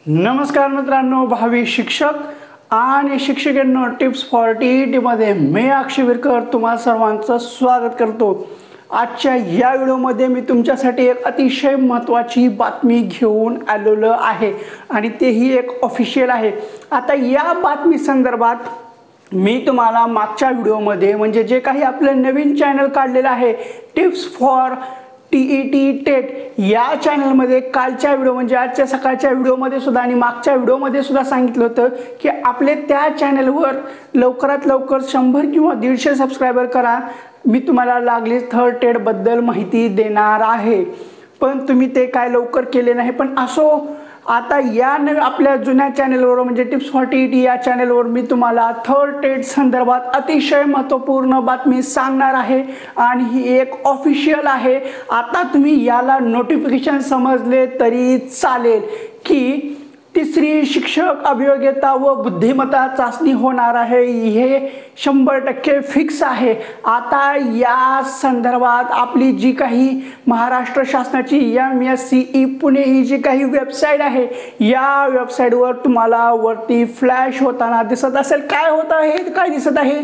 नमस्कार मित्रांनो, भावी शिक्षक आणि शिक्षकांनो, टिप्स फॉर टीईटी मध्ये मी अक्षय विरकर तुम्हा सर्वांचं स्वागत करतो। आजच्या या व्हिडिओमध्ये मी तुमच्यासाठी एक अतिशय महत्त्वाची बातमी घेऊन आलेलो आहे आणि तेही एक ऑफिशियल आहे। आता या बातमी संदर्भात मी तुम्हाला मागच्या व्हिडिओमध्ये म्हणजे जे काही आपलं नवीन चॅनल काढलेलं आहे टिप्स फॉर टीईटी टेट या चॅनलमध्ये कालच्या व्हिडिओ म्हणजे आजच्या सकाळच्या व्हिडिओमध्ये सुद्धा आणि मागच्या व्हिडिओमध्ये सुद्धा सांगितलं होतं की आपले त्या चॅनलवर लवकरात लवकर 100 किंवा 150 सबस्क्रायबर करा, मी तुम्हाला लागली थर्ड टेट बद्दल माहिती देणार आहे। पण तुम्ही ते काय लवकर केले नाही। पण असो, आता या आपल्या जुन्या चॅनलवर म्हणजे टिप्स फॉर टीईटी या चॅनलवर मी तुम्हाला थर्ड टेट संदर्भात अतिशय महत्त्वपूर्ण बातमी सांगणार आहे आणि ही एक ऑफिशियल आहे। आता तुम्ही याला नोटिफिकेशन समजले तरी चालेल की तिसरी शिक्षक अभियोग्यता व बुद्धिमत्ता चाचणी होणार आहे, हे 100% फिक्स आहे। आता या संदर्भात आपली जी काही महाराष्ट्र शासनाची MSCE पुणे ही जी काही वेबसाईट आहे या वेबसाईटवर तुम्हाला वरती फ्लॅश होताना दिसत असेल। काय होत आहे, काय दिसत आहे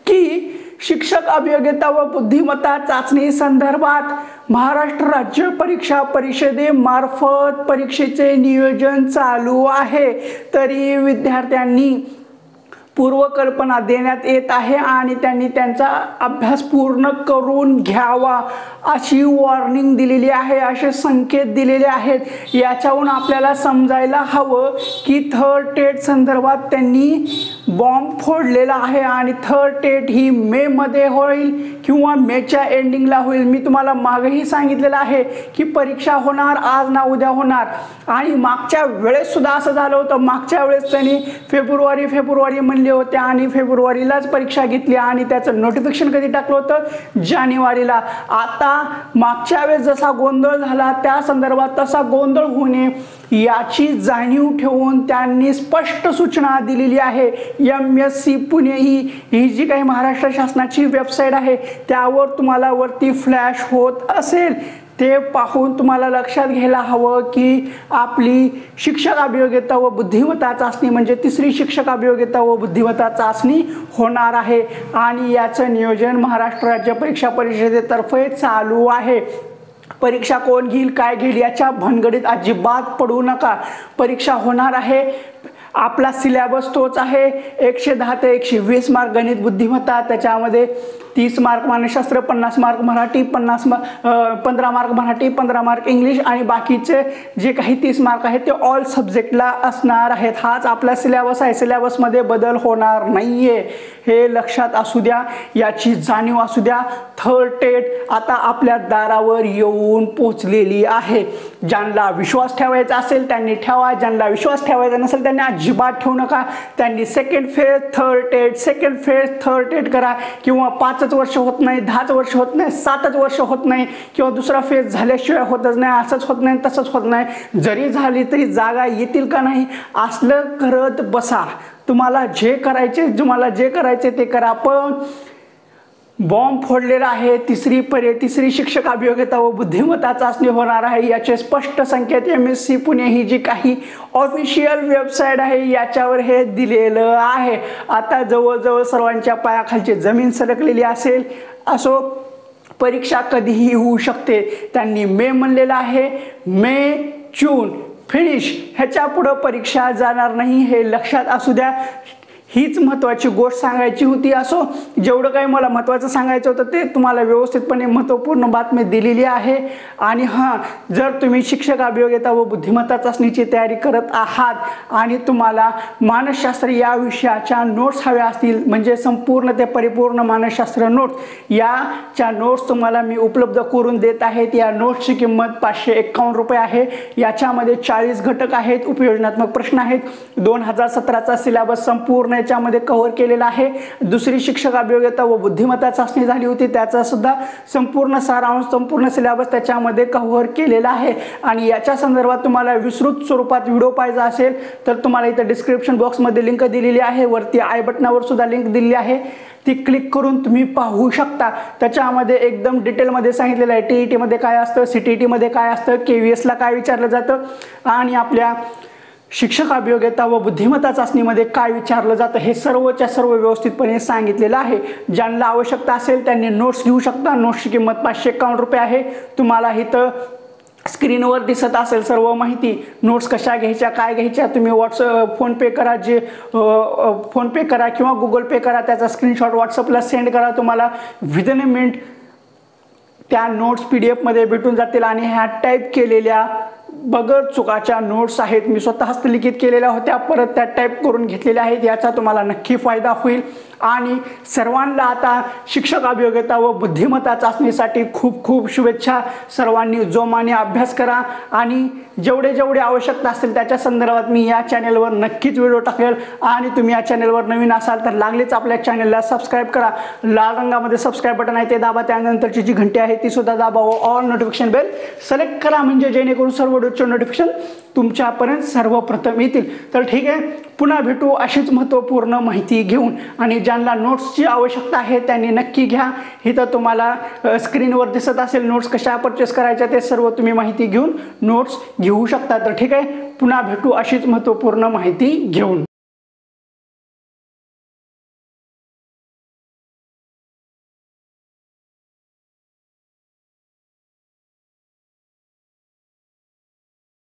की शिक्षक अभियोग्यता व बुद्धिमत्ता चाचणी संदर्भात महाराष्ट्र राज्य परीक्षा परिषदेमार्फत परीक्षेचे नियोजन चालू आहे। तरी विद्यार्थ्यांनी पूर्वकल्पना देण्यात येत आहे आणि त्यांनी त्यांचा अभ्यास पूर्ण करून घ्यावा अशी वॉर्निंग दिलेली आहे, असे संकेत दिलेले आहेत। याच्यावरून आपल्याला समजायला हवं की थर्ड टेट संदर्भात त्यांनी बॉम्ब फोडलेला आहे आणि थर्ड टेट ही मे मध्ये होईल किंवा मेच्या एंडिंगला होईल। मी तुम्हाला मागेही सांगितलेलं आहे की परीक्षा होणार आज ना उद्या होणार आणि मागच्या वेळेस सुद्धा असं झालं होतं। मागच्या वेळेस त्यांनी फेब्रुवारी म्हणले होते आणि फेब्रुवारीलाच परीक्षा घेतली आणि त्याचं नोटिफिकेशन कधी टाकलं होतं, जानेवारीला। आता मागच्या वेळेस जसा गोंधळ झाला त्या संदर्भात तसा गोंधळ होणे याची जाणीव ठेवून त्यांनी स्पष्ट सूचना दिलेली आहे। MSC पुणे ही जी काही महाराष्ट्र शासनाची वेबसाईट आहे त्यावर तुम्हाला वरती फ्लॅश होत असेल, ते पाहून तुम्हाला लक्षात घ्यायला हवं की आपली शिक्षक अभियोग्यता व बुद्धिमत्ता चाचणी म्हणजे तिसरी शिक्षक अभियोग्यता व बुद्धिमत्ता चाचणी होणार आहे आणि याचं नियोजन महाराष्ट्र राज्य परीक्षा परिषदेतर्फे चालू आहे। परीक्षा कोण घेईल काय घेईल याच्या भानगडीत अजिबात पडू नका। परीक्षा होणार आहे, आपला सिलेबस तोच आहे, 110 ते 120 मार्क गणित बुद्धिमत्ता, त्याच्यामध्ये 30 मार्क मानसशास्त्र, 50 mark Marathi, 15 mark Marathi, 15 mark English आणि बाकीचे जे काही 30 मार्क आहेत ते ऑल सब्जेक्टला असणार आहेत। हाच आपला सिलेबस आहे, सिलेबसमध्ये बदल होणार नाहीये, हे लक्षात असू द्या, याची जाणीव असू द्या। थर्ड टेट आता आपल्या दारावर येऊन पोहोचलेली आहे। ज्यांना विश्वास ठेवायचा असेल त्यांनी ठेवा, ज्यांना विश्वास ठेवायचा नसेल त्यांनी अजिबात ठेवू नका। त्यांनी सेकंड फेज थर्ड टेट, सेकंड फेज थर्ड टेट करा किंवा 5 वर्ष होत नाही, 10 वर्ष होत नाही, 7 वर्ष होत नाही किंवा दुसरा फेज झाल्याशिवाय होतच नाही, असंच होत नाही तसंच होत नाही, जरी झाली तरी जागा येतील का नाही असलं करत बसा। तुम्हाला जे करायचे ते करा, पण बॉम्ब फोडलेला आहे। तिसरी शिक्षक अभियोग्यता व बुद्धिमत्ता चाचणी होणार आहे याचे स्पष्ट संकेत MSC पुणे ही जी काही ऑफिशियल वेबसाईट आहे याच्यावर हे दिलेलं आहे। आता जवळजवळ सर्वांच्या पायाखालची जमीन सरकलेली असेल। असो, परीक्षा कधीही होऊ शकते। त्यांनी मे म्हणलेलं आहे, मे जून फिनिश, ह्याच्या पुढे परीक्षा जाणार नाही, हे लक्षात असू द्या। हीच महत्त्वाची गोष्ट सांगायची होती। असो, जेवढं काही मला महत्त्वाचं सांगायचं होतं ते तुम्हाला व्यवस्थितपणे महत्त्वपूर्ण बातमी दिलेली आहे। आणि हां, जर तुम्ही शिक्षक अभियोग्यता व बुद्धिमत्ता चाचणीची तयारी करत आहात आणि तुम्हाला मानसशास्त्र या विषयाच्या नोट्स हव्या असतील म्हणजे संपूर्ण ते परिपूर्ण मानसशास्त्र नोट्स, याच्या नोट्स तुम्हाला मी उपलब्ध करून देत आहेत। या नोट्सची किंमत 551 रुपये आहे। याच्यामध्ये 40 घटक आहेत, उपयोजनात्मक प्रश्न आहेत, 2017चा सिलेबस संपूर्ण याच्यामध्ये कव्हर केलेला आहे। दुसरी शिक्षक अभियोग्यता व बुद्धिमत्ता चाचणी झाली होती त्याचा सुद्धा संपूर्ण सारांश, संपूर्ण सिलेबस त्याच्यामध्ये कव्हर केलेला आहे। आणि याच्या संदर्भात तुम्हाला विस्तृत स्वरूपात व्हिडिओ पाहिजे असेल तर तुम्हाला इथे डिस्क्रिप्शन बॉक्समध्ये लिंक दिलेली आहे, वरती आय बटनावर सुद्धा लिंक दिलेली आहे, ती क्लिक करून तुम्ही पाहू शकता। त्याच्यामध्ये एकदम डिटेलमध्ये सांगितलेलं आहे टीईटी मध्ये काय असतं, सीटीईटी मध्ये काय असतं, KVS ला काय विचारलं जातं आणि आपल्या शिक्षक अभियोग्यता व बुद्धिमत्ता चाचणीमध्ये काय विचारलं जातं हे सर्वच्या सर्व व्यवस्थितपणे सांगितलेलं आहे। ज्यांना आवश्यकता असेल त्यांनी नोट्स घेऊ शकता। नोट्सची किंमत 551 रुपये आहे। तुम्हाला इथं स्क्रीनवर दिसत असेल सर्व माहिती, नोट्स कशा घ्यायच्या काय घ्यायच्या, तुम्ही व्हॉट्सअप फोनपे करा, फोनपे करा किंवा गुगल पे करा, त्याचा स्क्रीनशॉट व्हॉट्सअपला सेंड करा, तुम्हाला विदिन अ मिनिट त्या नोट्स PDF मध्ये भेटून जातील। आणि ह्या टाईप केलेल्या बगर चुकाच्या नोट्स आहेत, मी स्वतः हस्तलिखित केलेल्या होत्या, परत त्या टाईप करून घेतलेल्या आहेत। याचा तुम्हाला नक्की फायदा होईल। आणि सर्वांना आता शिक्षक अभियोग्यता व बुद्धिमत्ता चाचणीसाठी खूप खूप शुभेच्छा। सर्वांनी जोमाने अभ्यास करा आणि जेवढे जेवढे आवश्यकता असतील त्याच्या संदर्भात मी या चॅनलवर नक्कीच व्हिडिओ टाकेल। आणि तुम्ही या चॅनलवर नवीन असाल तर लागलीच आपल्या चॅनलला सबस्क्राईब करा। लाल रंगामध्ये सबस्क्राईब बटन आहे ते दाबा, त्यानंतरची जी घंटी आहे ती सुद्धा दाबा व ऑल नोटिफिकेशन बेल सिलेक्ट करा, म्हणजे जेणेकरून सर्व व्हिडिओचे नोटिफिकेशन तुमच्यापर्यंत सर्वप्रथम येतील। तर ठीक आहे, पुन्हा भेटू अशीच महत्त्वपूर्ण माहिती घेऊन। आणि ज्यांना नोट्सची आवश्यकता आहे त्यांनी नक्की घ्या। इथं तुम्हाला स्क्रीनवर दिसत असेल नोट्स कशा परचेस करायच्या, ते सर्व तुम्ही माहिती घेऊन नोट्स घेऊ शकता। तर ठीक आहे, पुन्हा भेटू अशीच महत्त्वपूर्ण माहिती घेऊन।